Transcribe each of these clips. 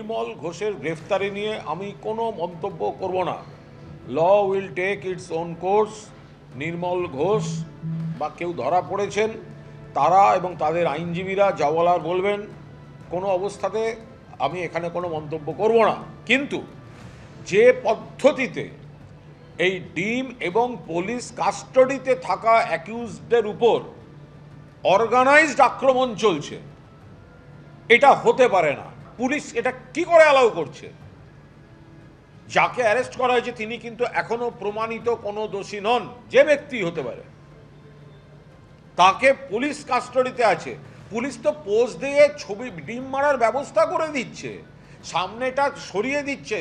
নির্মল ঘোষের গ্রেফতারি নিয়ে আমি কোনো মন্তব্য করব না। Law will take its own course. Nirmal Ghosh বা কেউ ধরা পড়েছেন, তারা এবং তাদের আইনজীবীরা যা বলার বলবেন। কোনো অবস্থাতে আমি এখানে কোনো মন্তব্য করব না। কিন্তু যে পদ্ধতিতে এই ডিম এবং পুলিশ কাস্টডিতে থাকা অ্যাকিউজদের উপর অর্গানাইজড আক্রমণ চলছে, এটা হতে পারে না। পুলিশ এটা কি করে অ্যালাউ করছে? যাকে অ্যারেস্ট করা হয়েছে তিনি কিন্তু এখনো প্রমাণিত কোনো দোষী নন, যে ব্যক্তি হতে পারে, তাকে পুলিশ কাস্টডিতে আছে। পুলিশ তো পোজ দিয়ে ছবি ডিম মারার ব্যবস্থা করে দিচ্ছে, সামনেটা সরিয়ে দিচ্ছে।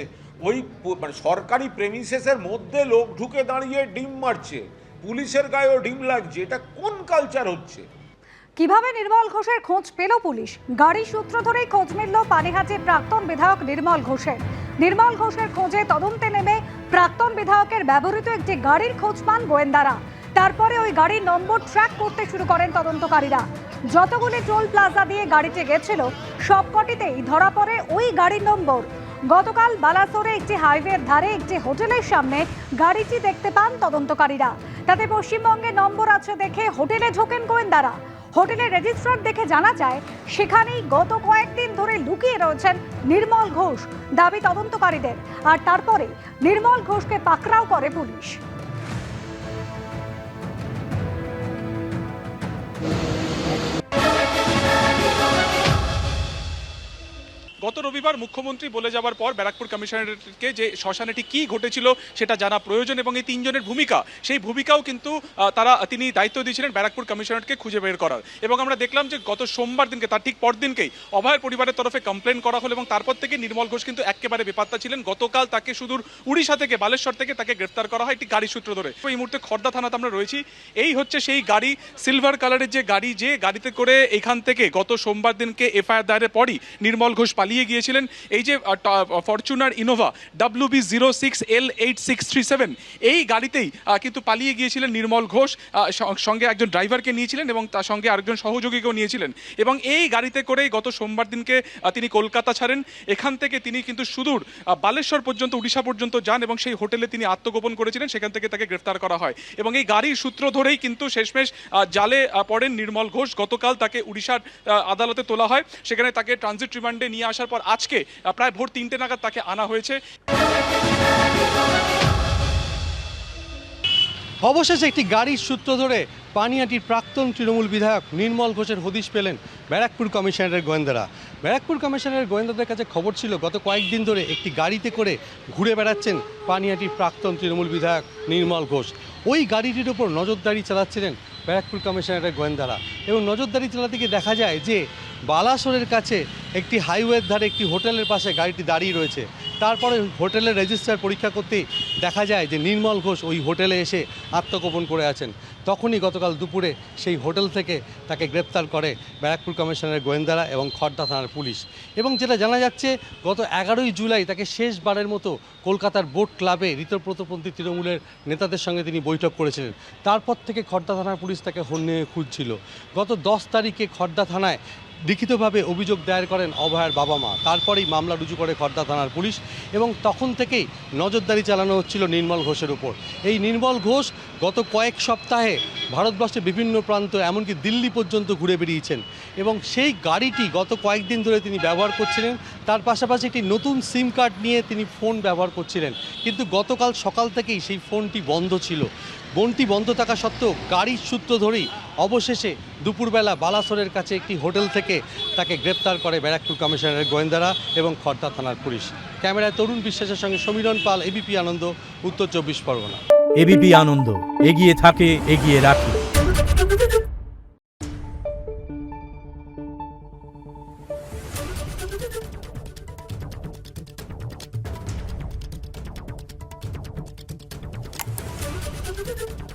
ওই মানে সরকারি প্রেমিসেসের মধ্যে লোক ঢুকে দাঁড়িয়ে ডিম মারছে, পুলিশের গায়েও ডিম লাগছে। এটা কোন কালচার হচ্ছে? কিভাবে নির্মল ঘোষের খোঁজ পেল পুলিশ? গাড়ি সূত্র ধরেই খোঁজ মিলল পানিহাটির প্রাক্তন বিধায়ক নির্মল ঘোষের। নির্মল ঘোষের খোঁজে তদন্তে নেমে প্রাক্তন বিধায়কের ব্যবহৃত একটি গাড়ির খোঁজ পান গোয়েন্দারা। তারপরে ওই গাড়ির নম্বর ট্র্যাক করতে শুরু করেন তদন্তকারীরা। যতগুলি টোল প্লাজা দিয়ে গাড়িতে গেছিল সবকটিতেই ধরা পড়ে ওই গাড়ির নম্বর। গতকাল বালাসোরে একটি হাইওয়ের ধারে একটি হোটেলের সামনে গাড়িটি দেখতে পান তদন্তকারীরা। তাতে পশ্চিমবঙ্গের নম্বর আছে দেখে হোটেলে ঢোকেন গোয়েন্দারা। হোটেলের রেজিস্ট্রার দেখে জানা যায় সেখানেই গত কয়েকদিন ধরে লুকিয়ে রয়েছেন নির্মল ঘোষ, দাবি তদন্তকারীদের। আর তারপরে নির্মল ঘোষকে পাকড়াও করে পুলিশ। গত রবিবার মুখ্যমন্ত্রী বলে যাবার পর ব্যারাকপুর কমিশনারেটকে যে শ্মশানেটি কি ঘটেছিল সেটা জানা প্রয়োজন এবং এই তিনজনের ভূমিকা, সেই ভূমিকাও কিন্তু তিনি দায়িত্ব দিয়েছিলেন ব্যারাকপুর কমিশনারেটকে খুঁজে বের করার। এবং আমরা দেখলাম যে গত সোমবার দিনকে, তার ঠিক পরদিনকেই অভয়ের পরিবারের তরফে কমপ্লেন করা হলো এবং তারপর থেকে নির্মল ঘোষ কিন্তু একেবারে বেপাত্তা ছিলেন। গতকাল তাকে সুদূর উড়িষ্যা থেকে, বালেশ্বর থেকে তাকে গ্রেফতার করা হয় একটি গাড়ি সূত্র ধরে। এই মুহূর্তে খর্দা থানাতে আমরা রয়েছি। এই হচ্ছে সেই গাড়ি, সিলভার কালারের যে গাড়ি, যে গাড়িতে করে এখান থেকে গত সোমবার দিনকে এফআইআর দায়েরের পরই নির্মল ঘোষ পালিয়ে গিয়েছিলেন। এই যে ফরচুনার ইনোভা WB06L8637 এই গাড়িতেই কিন্তু পালিয়ে গিয়েছিলেন নির্মল ঘোষ। সঙ্গে একজন ড্রাইভারকে নিয়েছিলেন এবং তার সঙ্গে আরেকজন সহযোগীকেও নিয়েছিলেন। এবং এই গাড়িতে করেই গত সোমবার দিনকে তিনি কলকাতা ছাড়েন। এখান থেকে তিনি কিন্তু সুদূর বালেশ্বর পর্যন্ত, উড়িষ্যা পর্যন্ত যান এবং সেই হোটেলে তিনি আত্মগোপন করেছিলেন। সেখান থেকে তাকে গ্রেফতার করা হয় এবং এই গাড়ির সূত্র ধরেই কিন্তু শেষমেশ জালে পড়েন নির্মল ঘোষ। গতকাল তাকে উড়িষ্যার আদালতে তোলা হয়। সেখানে তাকে ট্রানজিট রিমান্ডে নিয়ে আসার পর আজকে প্রায় ভোর 3টে নাগাদ তাকে আনা হয়েছে। অবশেষে একটি গাড়ির সূত্র ধরে পানিহাটির প্রাক্তন তৃণমূল বিধায়ক নির্মল ঘোষের হদিশ পেলেন ব্যারাকপুর কমিশনারের গোয়েন্দারা। ব্যারাকপুর কমিশনারের গোয়েন্দাদের কাছে খবর ছিল গত কয়েকদিন ধরে একটি গাড়িতে করে ঘুরে বেড়াচ্ছেন পানিহাটির প্রাক্তন তৃণমূল বিধায়ক নির্মল ঘোষ। ওই গাড়িটির ওপর নজরদারি চালাচ্ছিলেন ব্যারাকপুর কমিশনারের গোয়েন্দারা এবং নজরদারি চালাতে গিয়ে দেখা যায় যে বালাসোরের কাছে একটি হাইওয়ের ধারে একটি হোটেলের পাশে গাড়িটি দাঁড়িয়ে রয়েছে। তারপরে হোটেলের রেজিস্টার পরীক্ষা করতেই দেখা যায় যে নির্মল ঘোষ ওই হোটেলে এসে আত্মগোপন করে আছেন। তখনই গতকাল দুপুরে সেই হোটেল থেকে তাকে গ্রেপ্তার করে ব্যারাকপুর কমিশনারের গোয়েন্দারা এবং খর্দা থানার পুলিশ। এবং যেটা জানা যাচ্ছে গত 11ই জুলাই তাকে শেষবারের মতো কলকাতার বোট ক্লাবে ঋতব্রতপন্থী তৃণমূলের নেতাদের সঙ্গে তিনি বৈঠক করেছিলেন। তারপর থেকে খর্দা থানার পুলিশ তাকে হন্যে খুঁজছিল। গত 10 তারিখে খর্দা থানায় লিখিতভাবে অভিযোগ দায়ের করেন অভয়ের বাবা মা। তারপরেই মামলা রুজু করে খর্দা থানার পুলিশ এবং তখন থেকেই নজরদারি চালানো হচ্ছিল নির্মল ঘোষের উপর। এই নির্মল ঘোষ গত কয়েক সপ্তাহে ভারতবর্ষের বিভিন্ন প্রান্ত, এমনকি দিল্লি পর্যন্ত ঘুরে বেরিয়েছেন এবং সেই গাড়িটি গত কয়েকদিন ধরে তিনি ব্যবহার করছিলেন। তার পাশাপাশি একটি নতুন সিম কার্ড নিয়ে তিনি ফোন ব্যবহার করছিলেন, কিন্তু গতকাল সকাল থেকেই সেই ফোনটি বন্ধ ছিল। ফোনটি বন্ধ থাকা সত্ত্বেও গাড়ির সূত্র ধরেই অবশেষে দুপুরবেলা বালাসোরের কাছে একটি হোটেল থেকে তাকে গ্রেপ্তার করে ব্যারাকপুর কমিশনারের গোয়েন্দারা এবং খর্দা থানার পুলিশ। ক্যামেরায় তরুণ বিশ্বাসের সঙ্গে সমীরণ পাল, এবিপি আনন্দ, উত্তর 24 পরগনা। এবিপি আনন্দ, এগিয়ে থাকে, এগিয়ে রাখে। Thank you.